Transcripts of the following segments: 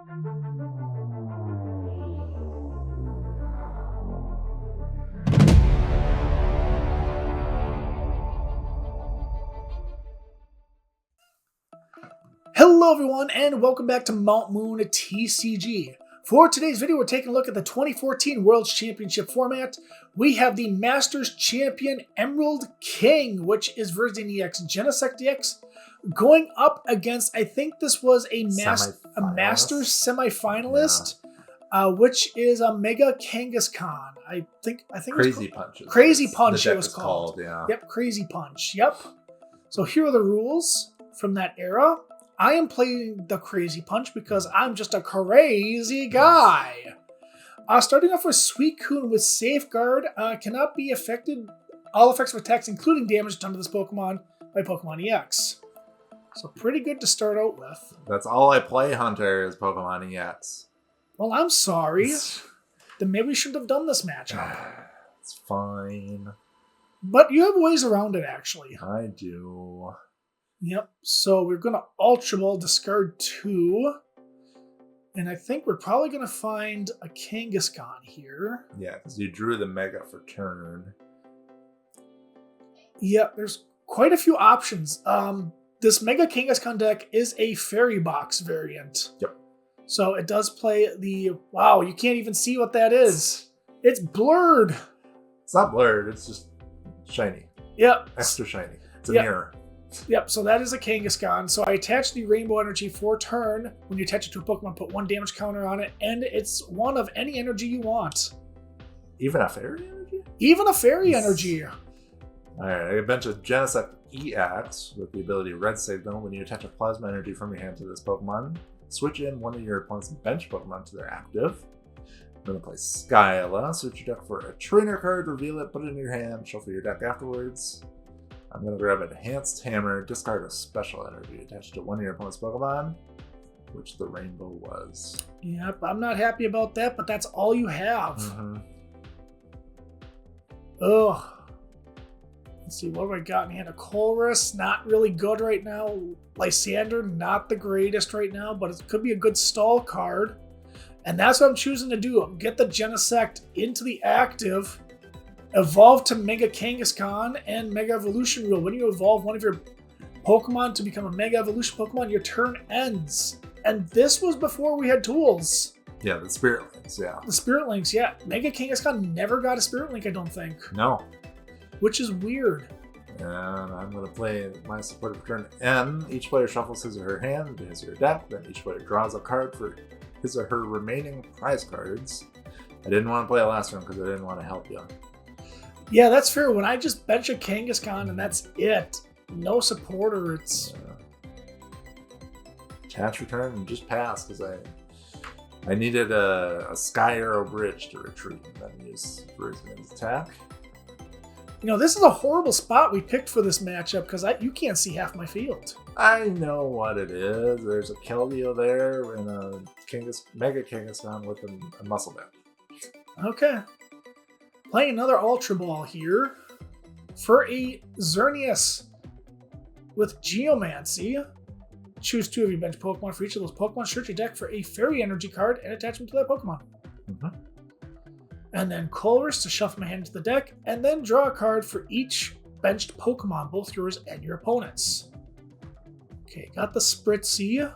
Hello everyone and welcome back to Mount Moon TCG. For today's video, we're taking a look at the 2014 World Championship format. We have the Masters Champion Emerald King, which is Virizion EX Genesect EX, going up against, I think this was a Masters semifinalist, which is a Mega Kangaskhan. I think Crazy Punch. Crazy Punch the it deck was is called. Yeah. Yep, Crazy Punch. Yep. So here are the rules from that era. I am playing the Crazy Punch because I'm just a crazy guy. Starting off with Suicune with Safeguard, cannot be affected. All effects of attacks, including damage done to this Pokemon by Pokemon EX. So pretty good to start out with. That's all I play, Hunter, is Pokemon EX. Well, I'm sorry. Then maybe we shouldn't have done this matchup. It's fine. But you have ways around it, actually. I do. Yep, so we're going to Ultra Ball, discard 2. And I think we're probably going to find a Kangaskhan here. Yeah, because you drew the Mega for turn. Yeah, there's quite a few options. This Mega Kangaskhan deck is a Fairy Box variant. Yep. So it does play the... Wow, you can't even see what that is. It's blurred. It's not blurred, it's just shiny. Yep. Extra shiny. It's a Yep. mirror. Yep, so that is a Kangaskhan. So I attach the Rainbow Energy for turn. When you attach it to a Pokemon, put 1 damage counter on it, and it's one of any energy you want. Even a Fairy Energy? Even a Fairy Energy. Alright, I bench a Genesect EX with the ability Red Signal. When you attach a Plasma Energy from your hand to this Pokemon, switch in one of your opponent's bench Pokemon to their active. I'm going to play Skyla. Search your deck for a trainer card, reveal it, put it in your hand, shuffle your deck afterwards. I'm going to grab an Enhanced Hammer, discard a Special Energy attached to one of your opponent's Pokemon, which the Rainbow was. Yep, I'm not happy about that, but that's all you have. Ugh. Let's see, what have I got in hand? A Colress, not really good right now. Lysander, not the greatest right now, but it could be a good stall card. And that's what I'm choosing to do. Get the Genesect into the active, evolve to Mega Kangaskhan and Mega Evolution Rule. When you evolve one of your Pokemon to become a Mega Evolution Pokemon, your turn ends. And this was before we had tools. Yeah, the Spirit Links, yeah. The Spirit Links, yeah. Mega Kangaskhan never got a Spirit Link, I don't think. No. Which is weird. And I'm going to play my supportive turn N. Each player shuffles his or her hand to his or her deck. Then each player draws a card for his or her remaining prize cards. I didn't want to play a last one because I didn't want to help you. Yeah, that's fair. When I just bench a Kangaskhan and that's it. No supporter, it's... Attach return and just pass because I needed a Sky Arrow Bridge to retreat and then use Virizion's attack. You know, this is a horrible spot we picked for this matchup because you can't see half my field. I know what it is. There's a Keldeo there and a Mega Kangaskhan with a Muscle Band. Okay. Playing another Ultra Ball here for a Xerneas with Geomancy. Choose 2 of your bench Pokemon. For each of those Pokemon, search your deck for a Fairy Energy card and attach them to that Pokemon. And then Colress to shuffle my hand to the deck, and then draw a card for each benched Pokemon, both yours and your opponent's. Okay, got the Spritzy. I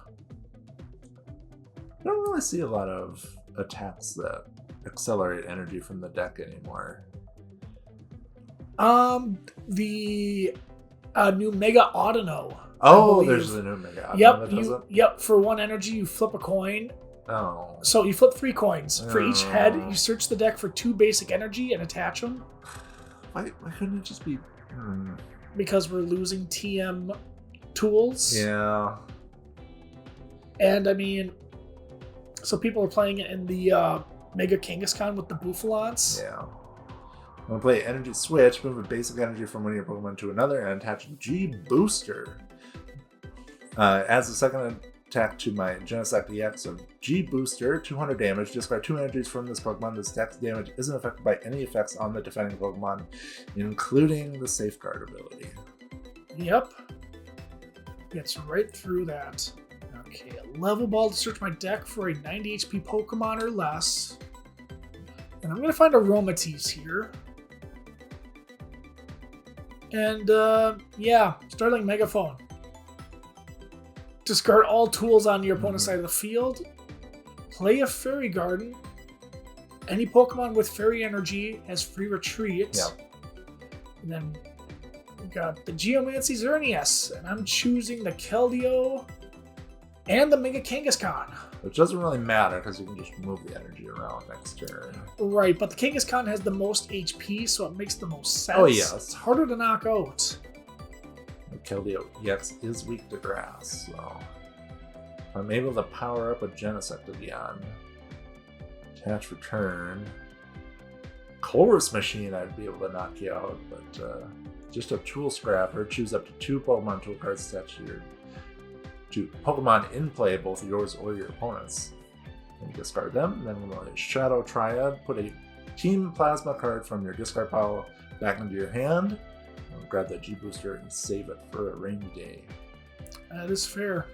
don't really see a lot of attacks that accelerate energy from the deck anymore. The new Mega Audino. Oh, there's the new Mega Audino. Yep, for 1 energy, you flip a coin. Oh. So you flip 3 coins. For each head, you search the deck for 2 basic energy and attach them. Why couldn't it just be... Because we're losing TM tools. Yeah. And I mean, so people are playing it in the Mega Kangaskhan with the Bouffalants. Yeah. I'm going to play Energy Switch, move a basic energy from one of your Pokemon to another, and attach G Booster. As a second attack to my Genesect EX of G Booster, 200 damage. Discard 2 energies from this Pokemon. This attack's damage isn't affected by any effects on the defending Pokemon, including the Safeguard ability. Yep. Gets right through that. Okay, a level ball to search my deck for a 90 HP Pokemon or less. And I'm going to find Aromatisse here. And, yeah, Startling Megaphone. Discard all tools on your opponent's side of the field. Play a Fairy Garden. Any Pokemon with Fairy Energy has free retreat. Yep. And then we got the Geomancy Xerneas. And I'm choosing the Keldeo and the Mega Kangaskhan. Which doesn't really matter because you can just move the energy around next turn. Right, but the Kangaskhan has the most HP, so it makes the most sense. Oh, yes. It's harder to knock out. The Keldeo EX is weak to grass, so I'm able to power up a Genesect again. Attach return. Chorus Machine I'd be able to knock you out, but just a Tool Scrapper. Choose up to 2 Pokemon tool cards attached to Pokemon in play, both yours or your opponent's. And discard them. Then we'll go to Shadow Triad. Put a Team Plasma card from your discard pile back into your hand. And grab that G Booster and save it for a rainy day. That is fair.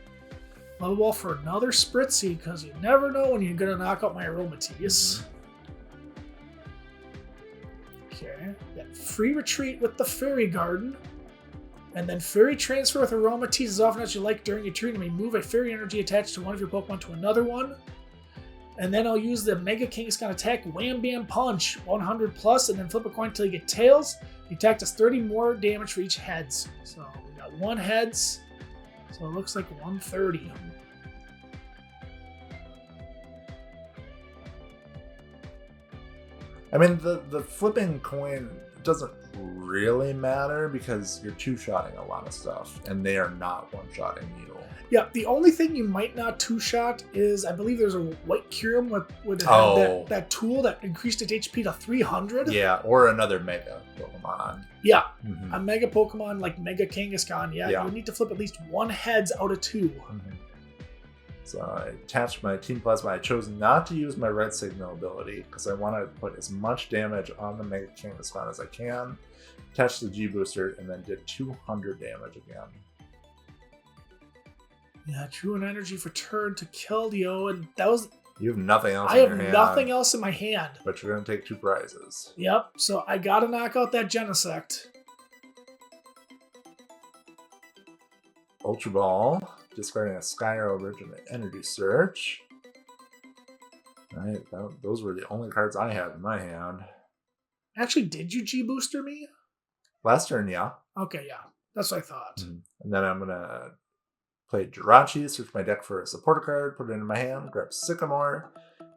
Level ball for another Spritzy, because you never know when you're going to knock out my Aromatisse. Okay. Got free retreat with the Fairy Garden. And then Fairy Transfer with Aromatisse as often as you like during your turn. You may move a Fairy Energy attached to one of your Pokemon to another one. And then I'll use the Mega Kangaskhan attack, Wham Bam Punch, 100 plus, and then flip a coin until you get tails. The attack does 30 more damage for each heads. So we got 1 heads, so it looks like 130. I mean, the flipping coin doesn't really matter because you're two-shotting a lot of stuff, and they are not one-shotting you. Yeah, the only thing you might not two-shot is, I believe there's a White Kyurem with that tool that increased its HP to 300. Yeah, or another Mega Pokemon. Yeah, a Mega Pokemon like Mega Kangaskhan. Yeah, you would need to flip at least 1 heads out of 2. So I attached my Team Plasma. I chose not to use my Red Signal ability because I want to put as much damage on the Mega Kangaskhan as I can. Attached the G Booster and then did 200 damage again. Yeah, drew an energy for turn to Keldeo, and that was... You have nothing else in your hand. I have nothing else in my hand. But you're going to take 2 prizes. Yep, so I got to knock out that Genesect. Ultra Ball. Discarding a Skyro Bridge and an Energy Search. Alright, those were the only cards I had in my hand. Actually, did you G-Booster me? Last turn, yeah. Okay, yeah. That's what I thought. And then I'm going to play Jirachi, search my deck for a supporter card, put it in my hand, grab Sycamore,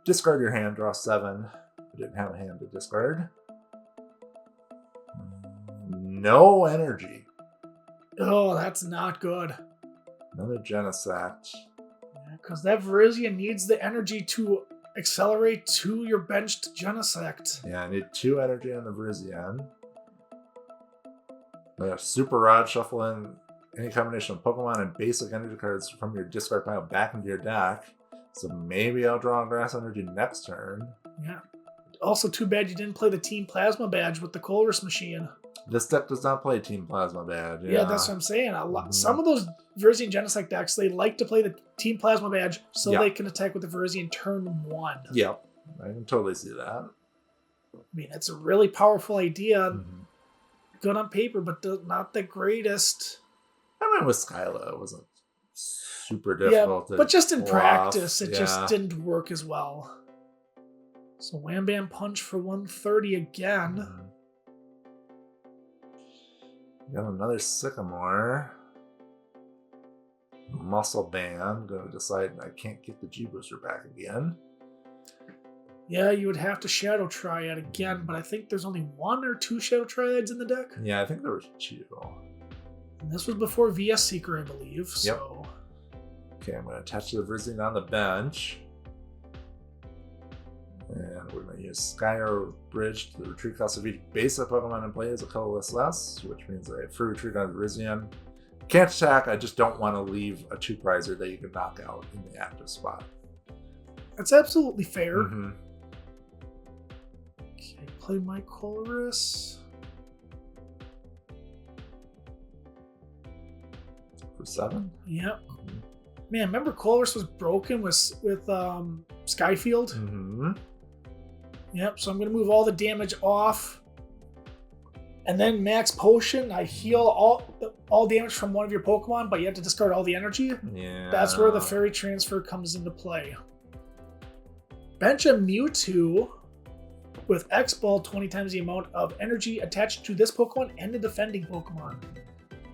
discard your hand, draw 7. I didn't have a hand to discard. No energy. Oh, that's not good. Another Genesect. Yeah, because that Virizion needs the energy to accelerate to your benched Genesect. Yeah, I need 2 energy on the Virizion. I have Super Rod, shuffle in any combination of Pokemon and basic energy cards from your discard pile back into your deck. So maybe I'll draw a Grass Energy next turn. Yeah. Also, too bad you didn't play the Team Plasma badge with the Chorus Machine. This deck does not play Team Plasma badge. Yeah, that's what I'm saying. Some of those Virizion Genesect decks, they like to play the Team Plasma badge so they can attack with the Virizion turn 1. Yep, I can totally see that. I mean, it's a really powerful idea. Good on paper, but not the greatest. I mean, with Skyla, it wasn't super difficult. Yeah, but just in practice, it just didn't work as well. So Wham Bam Punch for 130 again. Got another Sycamore. Muscle Band. Gonna decide I can't get the G Booster back again. Yeah, you would have to Shadow Triad again, but I think there's only 1 or 2 Shadow Triads in the deck. Yeah, I think there was 2. And this was before VS Seeker, I believe. So. Okay, I'm gonna attach the Virizion on the bench. And we're going to use Skyro Bridge to the retreat cost of each basic Pokemon in play as a colorless less, which means I have free retreat on the Virizion. Can't attack, I just don't want to leave a 2-prizer that you can knock out in the active spot. That's absolutely fair. Okay, play my Chorus. For 7? Yep. Man, remember Colress was broken with Skyfield? Mm-hmm. Yep, so I'm going to move all the damage off. And then Max Potion, I heal all damage from one of your Pokemon, but you have to discard all the energy. Yeah. That's where the Fairy Transfer comes into play. Bench a Mewtwo with X-Ball 20 times the amount of energy attached to this Pokemon and the defending Pokemon.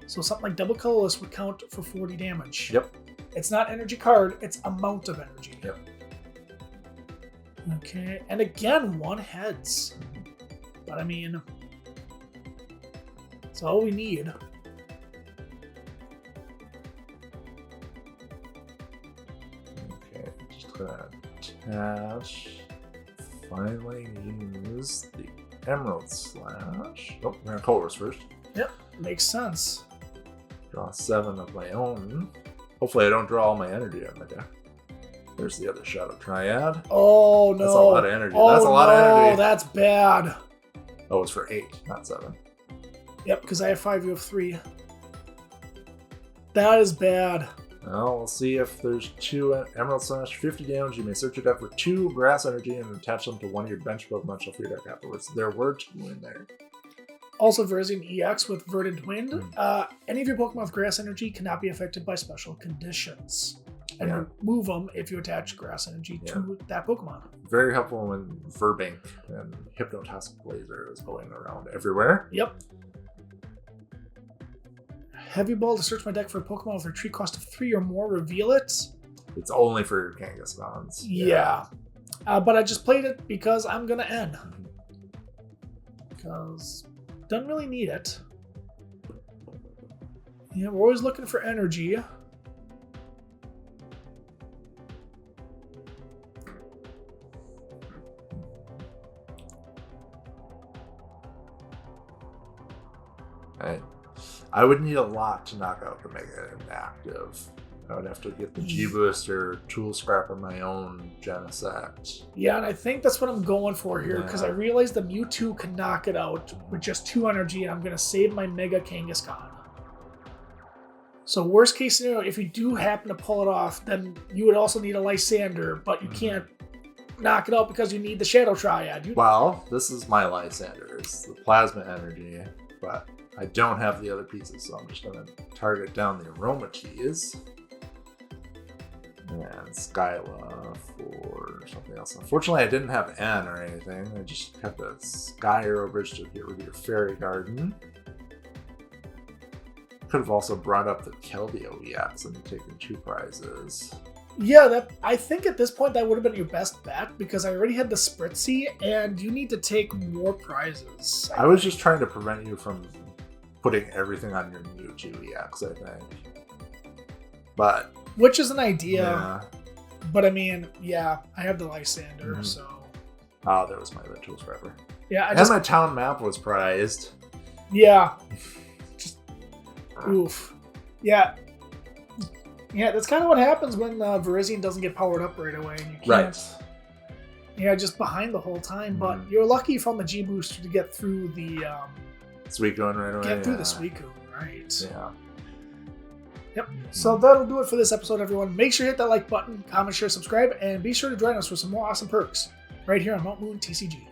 So something like Double Colorless would count for 40 damage. Yep. It's not energy card, it's amount of energy. Yep. Okay, and again, 1 heads. But I mean, that's all we need. Okay, just gonna attach. Finally use the Emerald Slash. Oh, we're gonna Colress first. Yep, makes sense. Draw 7 of my own. Hopefully I don't draw all my energy out of my deck. There's the other Shadow Triad. Oh no. That's a lot of energy. Oh, That's a lot of energy. Oh, that's bad. Oh, it's for 8, not 7. Yep, because I have 5, you have 3. That is bad. Well, we'll see if there's 2 Emerald Slash, 50 damage. You may search your deck for 2 Grass Energy and attach them to one of your bench Pokemon shuffle your deck afterwards. There were 2 in there. Also, Virizion EX with Verdant Wind. Any of your Pokemon with Grass Energy cannot be affected by special conditions. And remove them if you attach Grass Energy to that Pokemon. Very helpful when Verbank and Hypnotusk Blazer is going around everywhere. Yep. Heavy Ball to search my deck for a Pokemon with a retreat cost of 3 or more. Reveal it. It's only for Kangaskhan's. Yeah. But I just played it because I'm going to end. Because don't really need it. Yeah, we're always looking for energy. I would need a lot to knock out the Mega Inactive. I would have to get the G-Booster, Tool Scrap of my own, Genesect. Yeah, and I think that's what I'm going for here, because I realize the Mewtwo can knock it out with just 2 energy, and I'm going to save my Mega Kangaskhan. So worst case scenario, if you do happen to pull it off, then you would also need a Lysander, but you can't knock it out because you need the Shadow Triad. Well, this is my Lysander. It's the Plasma Energy, but I don't have the other pieces, so I'm just going to target down the Aromatisse. And Skyla for something else. Unfortunately, I didn't have N or anything. I just kept a Sky Arrow Bridge to get rid of your Fairy Garden. Could have also brought up the Keldeo EX and taken 2 prizes. Yeah, I think at this point that would have been your best bet, because I already had the Spritzy, and you need to take more prizes. I was just trying to prevent you from putting everything on your Mewtwo EX, I think. But which is an idea, but I mean, yeah, I have the Lysander, so. Oh, that was my other Tool Scrapper. Yeah, and my town map was prized. Yeah. Just, oof. Yeah. Yeah, that's kind of what happens when Virizion doesn't get powered up right away, and you can't. Right. Yeah, just behind the whole time, but you're lucky you found the G-Booster to get through the Suicune right away. Get through the Suicune, right. Yeah. Yep. So that'll do it for this episode, everyone. Make sure you hit that like button, comment, share, subscribe, and be sure to join us for some more awesome perks right here on Mount Moon TCG.